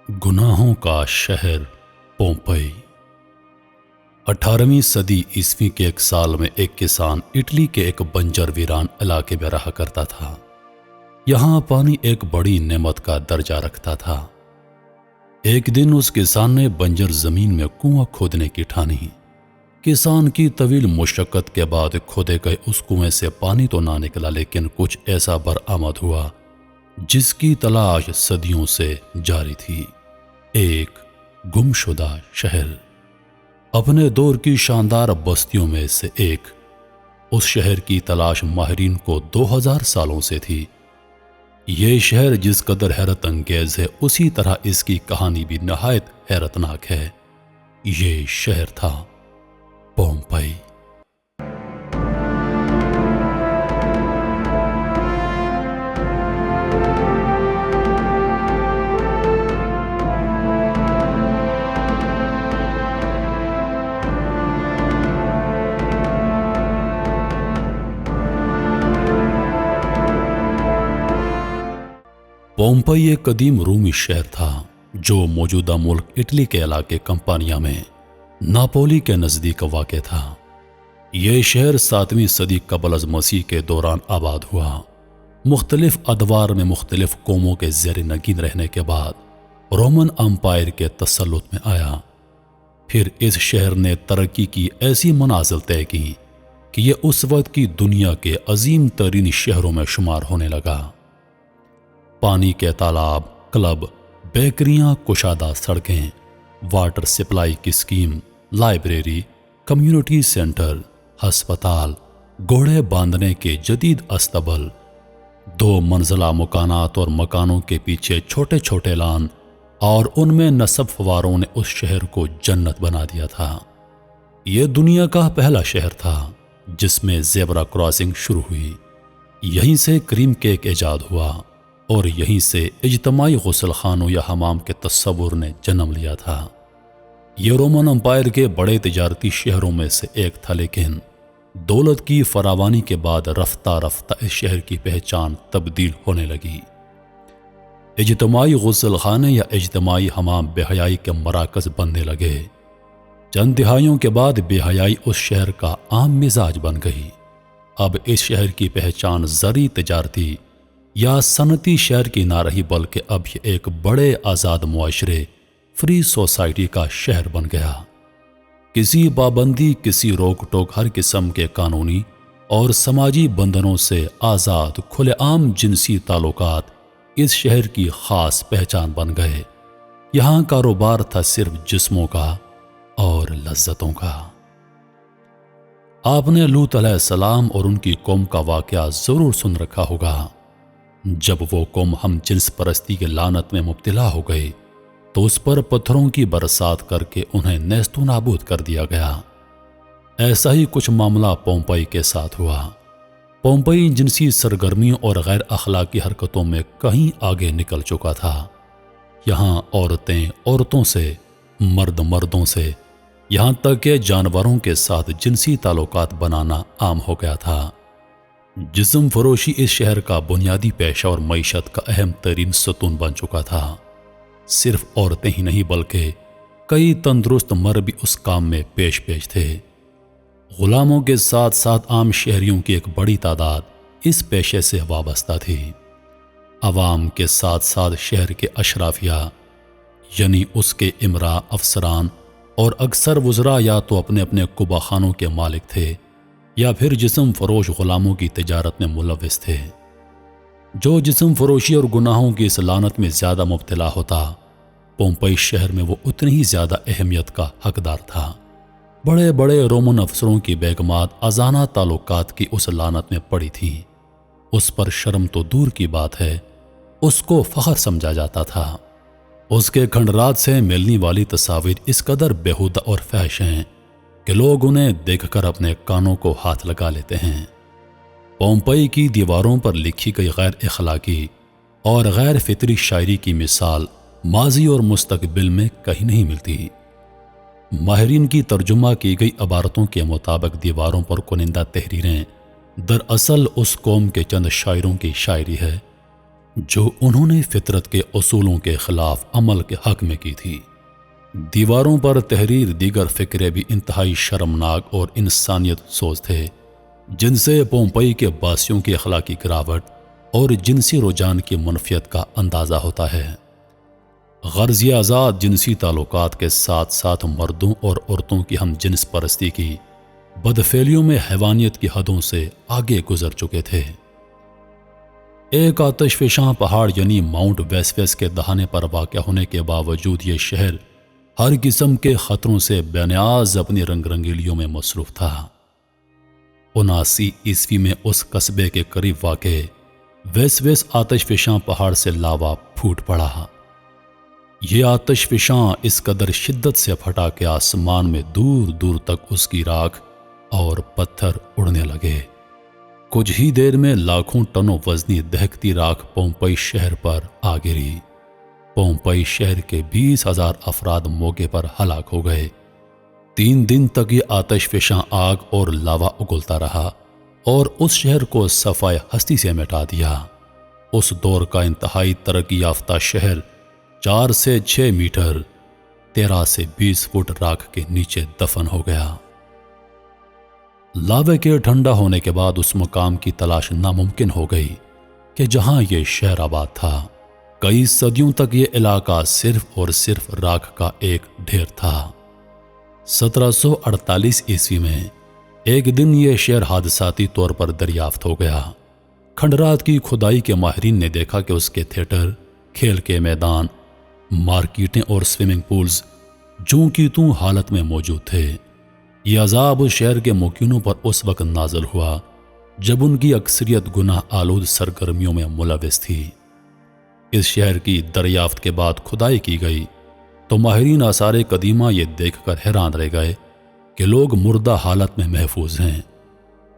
گناہوں کا شہر پومپئی۔ 18ویں صدی عیسوی کے ایک سال میں ایک کسان اٹلی کے ایک بنجر ویران علاقے میں رہا کرتا تھا۔ یہاں پانی ایک بڑی نعمت کا درجہ رکھتا تھا۔ ایک دن اس کسان نے بنجر زمین میں کنواں کھودنے کی ٹھانی۔ کسان کی طویل مشقت کے بعد کھودے گئے اس کنویں سے پانی تو نہ نکلا، لیکن کچھ ایسا برآمد ہوا جس کی تلاش صدیوں سے جاری تھی۔ ایک گمشدہ شہر۔ اپنے دور کی شاندار بستیوں میں سے ایک، اس شہر کی تلاش ماہرین کو 2000 سالوں سے تھی۔ یہ شہر جس قدر حیرت انگیز ہے، اسی طرح اس کی کہانی بھی نہایت حیرتناک ہے۔ یہ شہر تھا پومپئی۔ پومپئی ایک قدیم رومی شہر تھا جو موجودہ ملک اٹلی کے علاقے کمپانیا میں ناپولی کے نزدیک واقع تھا۔ یہ شہر 7ویں صدی قبل از مسیح کے دوران آباد ہوا۔ مختلف ادوار میں مختلف قوموں کے زیر نگین رہنے کے بعد رومن امپائر کے تسلط میں آیا۔ پھر اس شہر نے ترقی کی ایسی منازل طے کی کہ یہ اس وقت کی دنیا کے عظیم ترین شہروں میں شمار ہونے لگا۔ پانی کے تالاب، کلب، بیکریاں، کشادہ سڑکیں، واٹر سپلائی کی اسکیم، لائبریری، کمیونٹی سینٹر، ہسپتال، گھوڑے باندھنے کے جدید استبل، 2 منزلہ مکانات اور مکانوں کے پیچھے چھوٹے چھوٹے لان، اور ان میں نصب فواروں نے اس شہر کو جنت بنا دیا تھا۔ یہ دنیا کا پہلا شہر تھا جس میں زیبرا کراسنگ شروع ہوئی۔ یہیں سے کریم کیک ایجاد ہوا اور یہیں سے اجتماعی غسل خانوں یا حمام کے تصور نے جنم لیا تھا۔ یہ رومن امپائر کے بڑے تجارتی شہروں میں سے ایک تھا، لیکن دولت کی فراوانی کے بعد رفتہ رفتہ اس شہر کی پہچان تبدیل ہونے لگی۔ اجتماعی غسل خانے یا اجتماعی حمام بے حیائی کے مراکز بننے لگے۔ چند دہائیوں کے بعد بے حیائی اس شہر کا عام مزاج بن گئی۔ اب اس شہر کی پہچان زرعی، تجارتی یا صنعتی شہر کی نہ رہی، بلکہ اب یہ ایک بڑے آزاد معاشرے، فری سوسائٹی کا شہر بن گیا۔ کسی پابندی، کسی روک ٹوک، ہر قسم کے قانونی اور سماجی بندھنوں سے آزاد کھلے عام جنسی تعلقات اس شہر کی خاص پہچان بن گئے۔ یہاں کاروبار تھا صرف جسموں کا اور لذتوں کا۔ آپ نے لوط علیہ السلام اور ان کی قوم کا واقعہ ضرور سن رکھا ہوگا۔ جب وہ قوم ہم جنس پرستی کے لعنت میں مبتلا ہو گئی تو اس پر پتھروں کی برسات کر کے انہیں نیست و نابود کر دیا گیا۔ ایسا ہی کچھ معاملہ پومپئی کے ساتھ ہوا۔ پومپئی جنسی سرگرمیوں اور غیر اخلاقی حرکتوں میں کہیں آگے نکل چکا تھا۔ یہاں عورتیں عورتوں سے، مرد مردوں سے، یہاں تک کہ جانوروں کے ساتھ جنسی تعلقات بنانا عام ہو گیا تھا۔ جسم فروشی اس شہر کا بنیادی پیشہ اور معیشت کا اہم ترین ستون بن چکا تھا۔ صرف عورتیں ہی نہیں بلکہ کئی تندرست مرد بھی اس کام میں پیش تھے۔ غلاموں کے ساتھ ساتھ عام شہریوں کی ایک بڑی تعداد اس پیشے سے وابستہ تھی۔ عوام کے ساتھ ساتھ شہر کے اشرافیہ، یعنی اس کے امراء، افسران اور اکثر وزراء یا تو اپنے اپنے قبہ خانوں کے مالک تھے یا پھر جسم فروش غلاموں کی تجارت میں ملوث تھے۔ جو جسم فروشی اور گناہوں کی اس لعنت میں زیادہ مبتلا ہوتا، پومپئی شہر میں وہ اتنی ہی زیادہ اہمیت کا حقدار تھا۔ بڑے بڑے رومن افسروں کی بیگمات ازانہ تعلقات کی اس لعنت میں پڑی تھیں۔ اس پر شرم تو دور کی بات ہے، اس کو فخر سمجھا جاتا تھا۔ اس کے کھنڈرات سے ملنے والی تصاویر اس قدر بیہودہ اور فحش ہیں کہ لوگ انہیں دیکھ کر اپنے کانوں کو ہاتھ لگا لیتے ہیں۔ پومپئی کی دیواروں پر لکھی گئی غیر اخلاقی اور غیر فطری شاعری کی مثال ماضی اور مستقبل میں کہیں نہیں ملتی۔ ماہرین کی ترجمہ کی گئی عبارتوں کے مطابق دیواروں پر کنندہ تحریریں دراصل اس قوم کے چند شاعروں کی شاعری ہے جو انہوں نے فطرت کے اصولوں کے خلاف عمل کے حق میں کی تھی۔ دیواروں پر تحریر دیگر فکرے بھی انتہائی شرمناک اور انسانیت سوز تھے، جن سے پومپئی کے باسیوں کی اخلاقی گراوٹ اور جنسی رجحان کی منفیت کا اندازہ ہوتا ہے۔ غرضی آزاد جنسی تعلقات کے ساتھ ساتھ مردوں اور عورتوں کی ہم جنس پرستی کی بدفعلیوں میں حیوانیت کی حدوں سے آگے گزر چکے تھے۔ ایک آتش فشاں پہاڑ یعنی ماؤنٹ ویسوس کے دہانے پر واقع ہونے کے باوجود یہ شہر ہر قسم کے خطروں سے بے نیاز اپنی رنگ رنگیلیوں میں مصروف تھا۔ 79 میں اس قصبے کے قریب واقع ویسوس آتش فشاں پہاڑ سے لاوا پھوٹ پڑا۔ یہ آتش فشاں اس قدر شدت سے پھٹا کہ آسمان میں دور دور تک اس کی راکھ اور پتھر اڑنے لگے۔ کچھ ہی دیر میں لاکھوں ٹنوں وزنی دہکتی راکھ پومپئی شہر پر آ گری۔ پومپئی شہر کے 20,000 افراد موقع پر ہلاک ہو گئے۔ 3 دن تک یہ آتش فشاں آگ اور لاوا اگلتا رہا اور اس شہر کو صفائے ہستی سے مٹا دیا۔ اس دور کا انتہائی ترقی یافتہ شہر 4 سے 6 میٹر 13 سے 20 فٹ راکھ کے نیچے دفن ہو گیا۔ لاوے کے ٹھنڈا ہونے کے بعد اس مقام کی تلاش ناممکن ہو گئی کہ جہاں یہ شہر آباد تھا۔ کئی صدیوں تک یہ علاقہ صرف اور صرف راکھ کا ایک ڈھیر تھا۔ 1748 میں ایک دن یہ شہر حادثاتی طور پر دریافت ہو گیا۔ کھنڈرات کی کھدائی کے ماہرین نے دیکھا کہ اس کے تھیٹر، کھیل کے میدان، مارکیٹیں اور سوئمنگ پولز جوں کی توں حالت میں موجود تھے۔ یہ عذاب اس شہر کے مقیموں پر اس وقت نازل ہوا جب ان کی اکثریت گناہ آلود سرگرمیوں میں ملوث تھی۔ اس شہر کی دریافت کے بعد کھدائی کی گئی تو ماہرین آثار قدیمہ یہ دیکھ کر حیران رہ گئے کہ لوگ مردہ حالت میں محفوظ ہیں،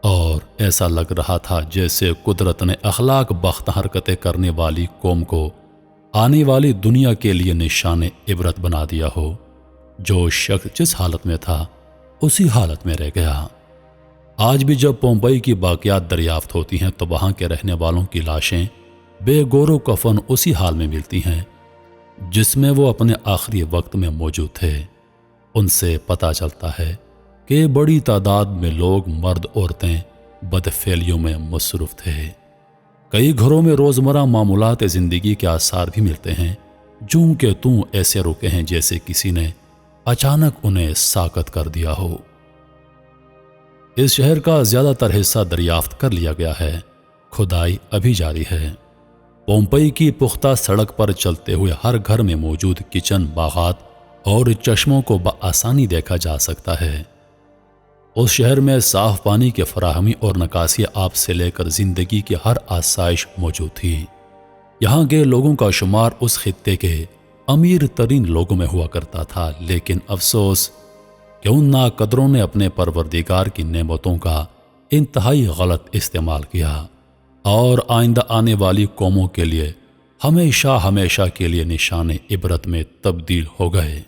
اور ایسا لگ رہا تھا جیسے قدرت نے اخلاق بخت حرکتیں کرنے والی قوم کو آنے والی دنیا کے لیے نشان عبرت بنا دیا ہو۔ جو شخص جس حالت میں تھا اسی حالت میں رہ گیا۔ آج بھی جب پومپئی کی باقیات دریافت ہوتی ہیں تو وہاں کے رہنے والوں کی لاشیں بے گور و کفن اسی حال میں ملتی ہیں جس میں وہ اپنے آخری وقت میں موجود تھے۔ ان سے پتہ چلتا ہے کہ بڑی تعداد میں لوگ، مرد عورتیں، بدفعلیوں میں مصروف تھے۔ کئی گھروں میں روزمرہ معمولات زندگی کے آثار بھی ملتے ہیں، جوں کہ توں ایسے رکے ہیں جیسے کسی نے اچانک انہیں ساکت کر دیا ہو۔ اس شہر کا زیادہ تر حصہ دریافت کر لیا گیا ہے، کھدائی ابھی جاری ہے۔ پومپئی کی پختہ سڑک پر چلتے ہوئے ہر گھر میں موجود کچن، باغات اور چشموں کو بآسانی دیکھا جا سکتا ہے۔ اس شہر میں صاف پانی کی فراہمی اور نکاسی آب سے لے کر زندگی کی ہر آسائش موجود تھی۔ یہاں کے لوگوں کا شمار اس خطے کے امیر ترین لوگوں میں ہوا کرتا تھا، لیکن افسوس کہ ان ناقدروں نے اپنے پروردگار کی نعمتوں کا انتہائی غلط استعمال کیا اور آئندہ آنے والی قوموں کے لیے ہمیشہ ہمیشہ کے لیے نشان عبرت میں تبدیل ہو گئے۔